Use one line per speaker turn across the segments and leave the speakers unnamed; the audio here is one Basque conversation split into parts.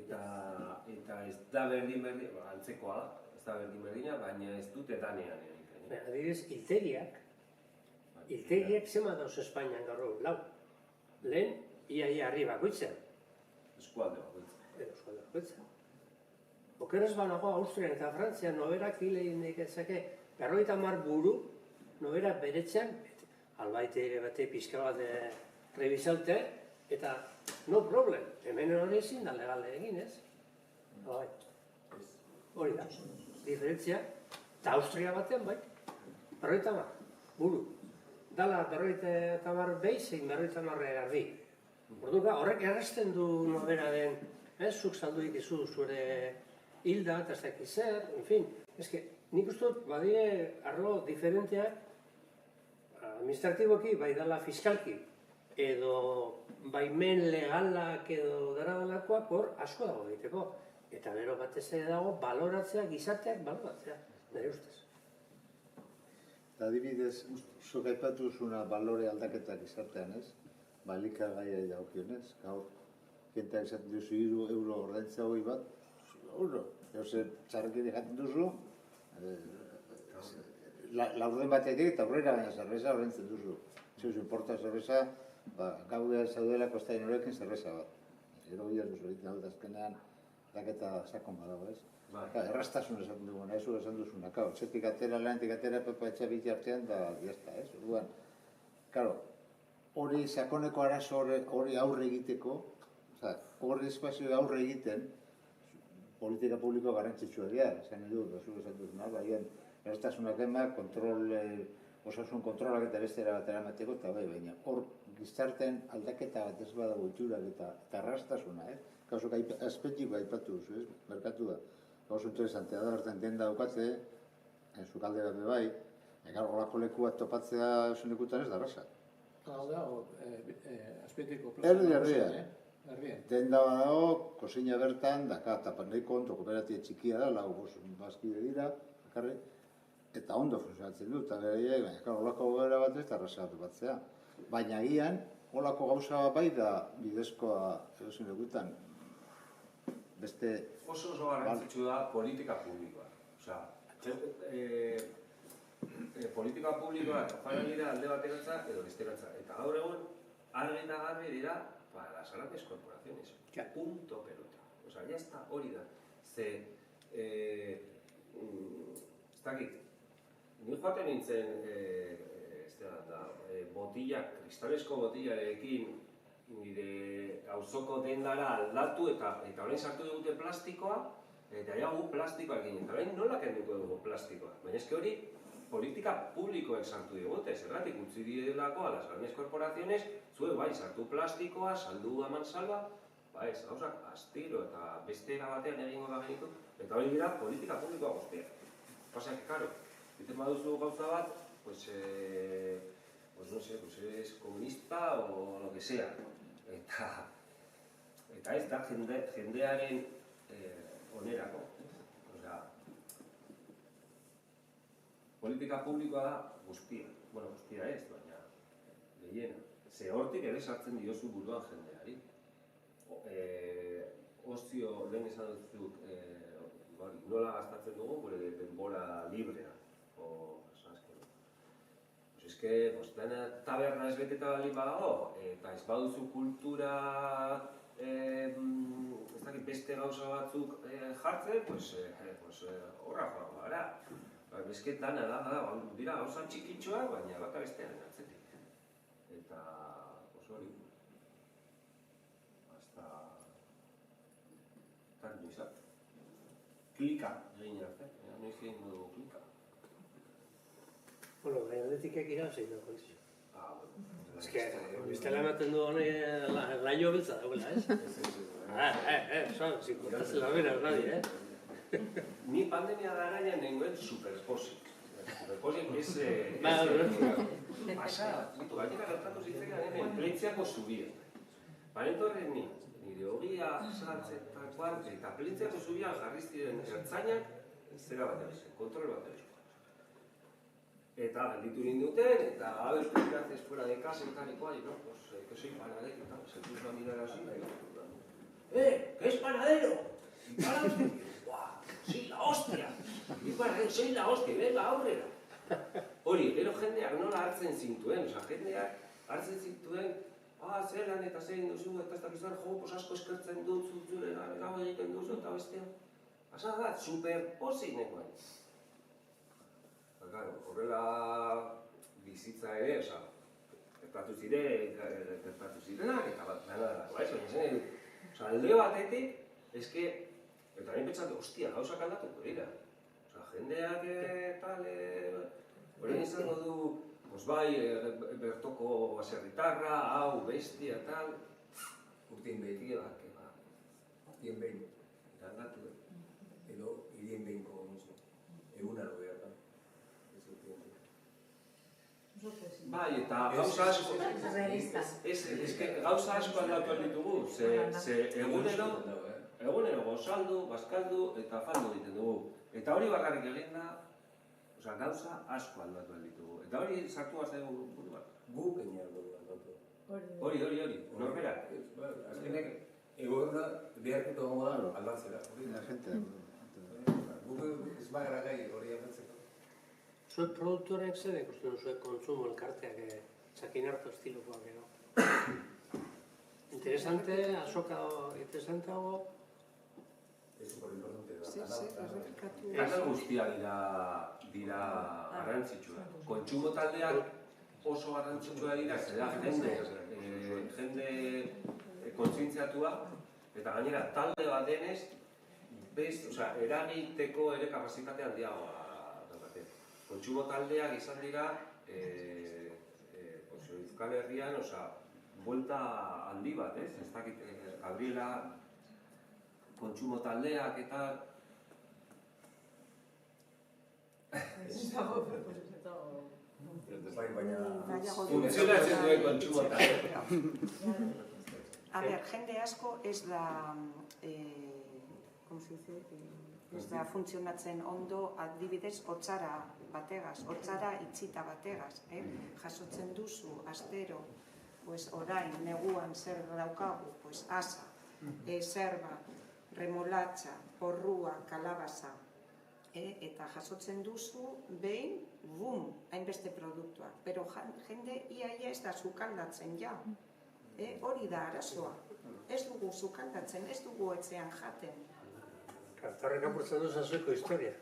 Eta ez da berdin, antzekoa da, ez da berdina, baina ez dute danean egiten.
Adibidez, hiltegiak zema dauz Espainian gaur egun, lau. Lehen, ia harri bakoitzen.
Eskualde bakoitzen.
Eskualde bakoitzen. Okeraz banago Austrian eta Frantzian noberak hile indiketzake 50 buru nobera beretzean, albaite ere bate pixka bat rebisaute, eta no problem, hemen hori ezin da legale egin, ez? Hori da, diferentzia, eta Austria batean bai, 50 buru. Dala 50 behi, zein 50 erdi. Horrek errazten du nobera den, zuk saldu ikizu zure hilda, eta ez dakiz zer, en fin. Nik uste dut, badie, arlo diferenteak, administratiboki, bai dala fiskalki, edo baimen legalak edo daradalakoak hor asko dago egiteko. Eta gero batez ere dago baloratzea, gizarteak baloratzea, nire ustez.
Adibidez, zuk aipatu zuna balore aldaketak gizartean, ez? Elikagaiei dagokionez, gaur, kentak esaten duzu €3 ordaintza hori bat, €1. Euse, txarrekin jaten duzu, laurden batetik eta aurrera baina zerbeza ordaintzen duzu. Zeuzu, importa zerbeza, gaudea zaudela kostain horrekin zerbeza bat. Gero bila duzu egiten dut azkenean, aldaketa sakon badago, ez? Erraztasun esan duguna, ez esan duzuna, karo, txetik atera, lanetik atera, pepa etxabiti artean, da, jazta, ez? Orduan, karo, hori sakoneko arazo hori aurre egiteko, hori espazio aurre egiten, politika publiko garrantzitsua dira, esan edo, esan duzuna, baina erraztasunak emak, osasun kontrolak eta bestera bat eramateko, eta baina hor gizarten aldaketa bat ez badago itxurak eta erraztasuna, gauzok aspetiko aipatu duzu, merkatu da. Gauzo interesantea da, bertan denda daukatze, zukalde bat bai, horako leku bat topatzea zunekutan ez da erraza.
Hau da, aspetiko plaza.
Erdian. Denda badago, kozina bertan, daka tapaneiko onto kooperatia txikia da, lau bazkide dira, eta ondo funtzionatzen du, eta beraiek, baina horako gobera bat ez da erraza topatzea. Baina agian, horako gauza bai da bidezkoa edozein lekutan.
Oso garrantzitsu da politika publikoa. Politika publikoak joan alde bateratza edo besteratza. Eta gaur egun, argi eta garbi dira para las grandes corporaciones. Punto pelota. Ya está, hori da. Ez dakit, ni joaten nintzen kristalesko botillarekin nire auzoko dendara aldatu eta orain sartu dugute plastikoa eta gu plastikoakin eta orain nola kenduko dugu plastikoa. Baina eske hori politika publikoek sartu digute, zergatik utzi direlako a las grandes corporaciones, zuek bai sartu plastikoa, saldu eman salba, ez, gauzak astiro eta beste era batean egingo da genitu, eta hori dira politika publikoa guztiak. Pasa que, claro, egiten baduzu gauza bat, pues no sé, pues eres comunista o lo que sea. Eta ez da jendearen onerako. Politika publikoa da guztia. Bueno, guztia ez, baina gehiena. Ze hortik ere sartzen diozu buruan jendeari. Ozio, lehen esan dut, nola gastatzen dugu, gure denbora librea. Es que, taberna ez beteta bali badago, eta ez baduzu kultura, ez dakit beste gauza batzuk jartzen, horra joan gara. Bezket dana da, dira gauza txikitxoa, baina bata bestean atzetik. Eta, hori, hasta noiz arte. Klika egin arte, noiz egin dugu klika.
Bueno, baina aldetikek irabazein dago izio. Ez que, biztela ematen du honi laio beltza dagoela, ez? Sin cortarse la vera, nadie,
Ni pandemia garaian nengoen superposik. Superposik ez... Pasa, gainera gertatu zitzaidan hemen, Plentziako zubia. Parentorren nire hogia sartzetakoan eta Plentziako zubian jarri ziren ertzainak zera bat egizen, kontrol bat egizen. Eta gelditu ninduten, eta ¿qué haces fuera de casa y tal y cual? Y no, pues que soy panadero y tal, se puso a mirar así. ¿Qué es panadero! Y para usted, ¡guau! ¡Soy la hostia! Y panadero, soy la hostia, venga, aurrera! Hori, gero jendeak nola hartzen zintuen, jendeak hartzen zintuen, zelan eta zein duzu, eta ez dakizuen jo, asko eskertzen dut, zure gau egiten duzu, eta bestea. Asa da, super pozik nekoen. Horrela bizitza ere, gertatu zirenak, eta bat, alde batetik, eske, eta nahi pentsatu, ostia, gauzak aldatuko dira. Jendeak tal, horrein izango du, bai, bertoko baserritarra, hau, bestia, tal, urtien behiak, urtien behin, aldatu, edo hirien behinko, egunaro behar da. Bai, eta gauza asko, gauza asko aldatu ditugu, ze egunero gozaldu, bazkaldu eta faldu egiten dugu. Eta hori bakarrik egin da, gauza asko aldatu ditugu. Eta hori sartu bazaigu buru bat. Guk enean buru bat aldatu. Hori, norberak. Azkenek, egoera beharketu gongo da aldatzera. Guk ez bagara gai hori aldatzeko.
Zuek produktuarek zer ikusten zuek kontsumo elkarteak txakin hartu estilokoak edo? Interesante, azoka interesante hago?
Ez super importante da.
Kanal
guztiak dira garrantzitsua. Kontsumo taldeak oso garrantzitsua dira, zera jende kontzientziatua, eta gainera talde bat denez, eragiteko ere kapazitate handiagoa daukate. Kontsumo taldeak izan dira, Euskal Herrian, buelta handi bat, ez dakit, Gabriela, kontsumo taldeak eta... Funtzionatzen duen kontsumo taldeak.
A ber, jende asko ez da, ez da funtzionatzen ondo adibidez hotzara bategaz, hotzara itxita bategaz, jasotzen duzu, astero, orain, neguan zer daukagu, asa, zerba, remolatxa, porrua, kalabaza, eta jasotzen duzu behin, bum, hainbeste produktuak. Pero jende iaia ez da sukaldatzen ja. Hori da arazoa. Ez dugu sukaldatzen, ez dugu etxean jaten.
Kartarrek apurtzen du sasoiko historia.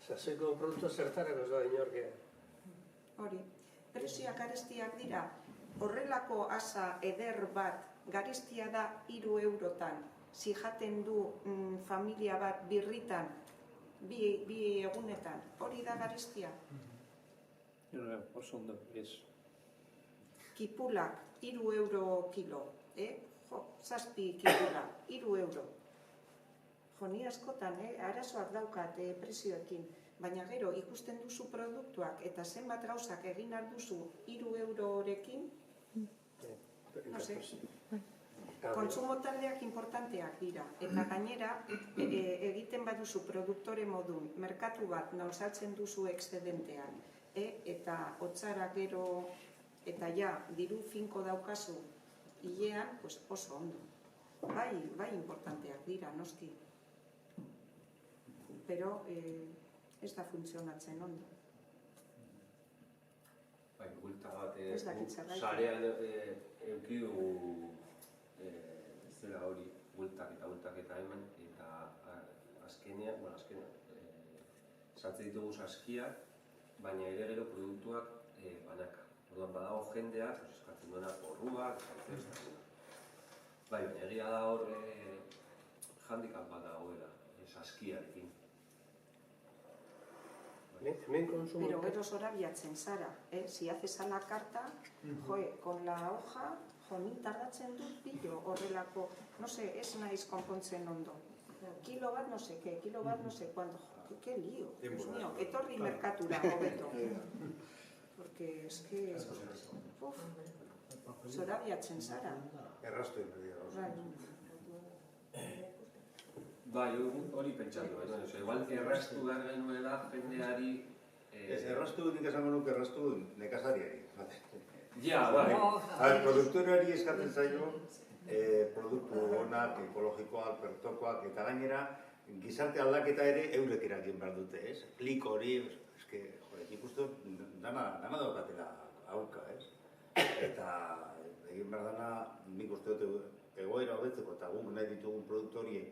Sasoiko produktu zertarako ez da inorkia.
Hori. Prezioak garestiak dira. Horrelako asa eder bat garestia da 3 eurotan. Si jaten du familia bat birritan, bi egunetan, hori da garestia.
Oso ondo, ez.
Kipulak, 3 euro kilo. Zazpi kipula, 3 euro. Ni askotan, arazoak daukat prezioekin. Baina gero ikusten duzu produktuak eta zenbat gauzak egin duzu 3 eurorekin, no sé. Kontsumo taldeak importanteak dira, eta gainera egiten baduzu produktore modun, merkatu bat nausaltzen duzu excedentean, eta hotzara gero eta ja diru finko daukazu hilean, oso ondo. Bai importanteak dira, noski. Pero ez da funtzionatzen ondo.
Bulta bat, sarean eukidu zera hori bultak eta hemen, eta azkenean, sartzen ditugu saskiak, baina ere gero produktuak banaka. Orduan badago jendeak, eskatzen duena porruak, baina egia da hor handicap bat dagoela, saskiarekin.
Pero gero zorabiatzen zara, si haces a la carta, con la hoja, ni tardatzen dut bilo horrelako, no sé, ez naiz konpontzen ondo. Kilo bat no sé qué, kilo bat no sé cuándo, qué lío, Dios mío, etorri merkatura hobeto. Porque es que, zorabiatzen zara.
Errastu inberdira.
Bai, hori pentsatu, igual errastu behar genuela jendeari...
Ez, errastu nik esango nuke errastu nekazariari.
Ja, bai.
Produktoreari eskatzen zaio, produktu onak, ekologikoak, bertokoak, eta gainera, gizarte aldaketa ere eurek eragin behar dute, ez? Klik hori, eske, nik uste dana daukatela aurka, ez? Eta egin behar dana, nik uste dut egoera hobetzeko, eta guk nahi ditugun produktu horiek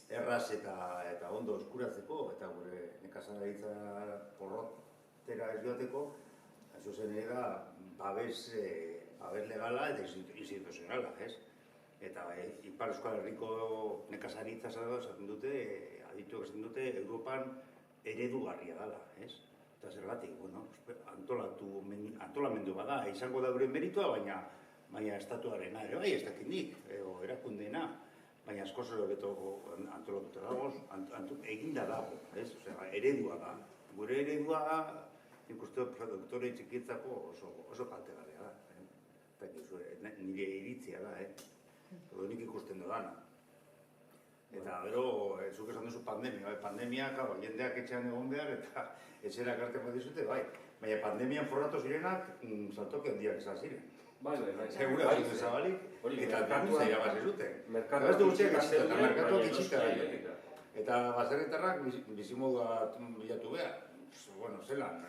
erraz eta ondo eskuratzeko, eta gure nekazaritza porrotera ez joateko, zuzen ere da, babes legala eta instituzionala, ez? Eta Ipar Euskal Herriko nekazaritza esaten dute, adituak esaten dute, Europan eredugarria dela, ez? Eta zergatik, bueno, antolamendu bada, izango da euren meritua, baina estatuarena ere bai, ez dakindik, erakundeena, baina asko zer hobeto antolatuta dago, eginda dago, ez? Osea, eredua da. Gure eredua, nik uste produktore txikientzako oso kaltegarria da. Eta nire iritzia da, nik ikusten dudana. Eta gero, zuk esan duzu pandemia, pandemia, jendeak etxean egon behar eta etxera kartean bat dizute, bai. Baina pandemian forratu zirenak, saltoki handiak izan ziren.
Bai.
Segura ziren zabalik, eta merkatua irabazi zuten. Merkatuak itxita da. Eta baserritarrak bizimodua bilatu behar. Bueno, zelan,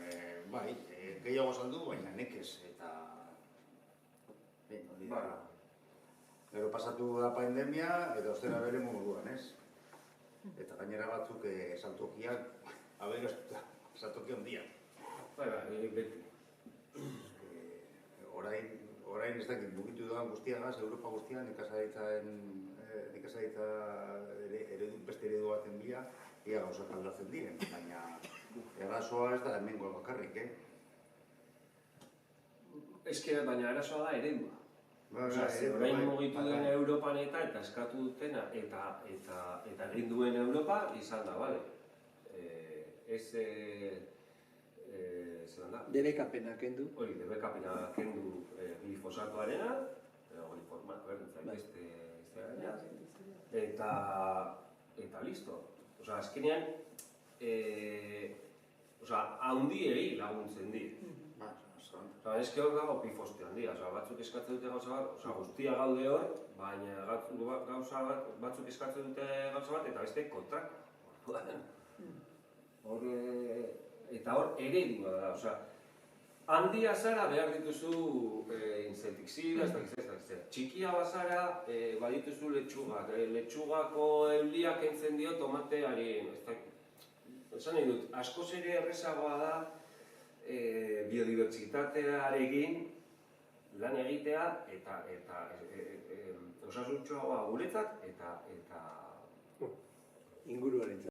bai, gehiago saldu, baina nekez, eta... Gero pasatu da pandemia, eta ostera bere moduan, ez? Eta gainera batzuk saltokiak, aberastuta, saltoki handiak.
Bai, beti.
Orain ez dakit, mugitu dudan guztiagaz, Europa guztian, nekazaritza beste eredu baten bila, ia gauzak aldatzen diren, baina errazoa ez da hemengo bakarrik,
Baina arazoa da eredua. Orain mugitu duen Europan eta eskatu dutena eta egin duen Europa izan da, bale? Zelan da?
Debekapena kendu.
Hori, debekapena kendu glifosatoarena, eta listo. Osa, azkenean, handiei laguntzen di. Ez hor dago pifoste handia, batzuk eskatzen dute gauza bat, guztia gaude hor, baina batzuk eskatzen dute gauza bat eta beste kontrak. Eta hor eredua da, handia zara behar dituzu insektizida, txikia bazara badituzu letxugak, letxugako euliak entzen dio tomateari. Esan nahi dut, askoz ere errezagoa da biodibertsitatearekin lan egitea eta osasuntxoagoa guretzat eta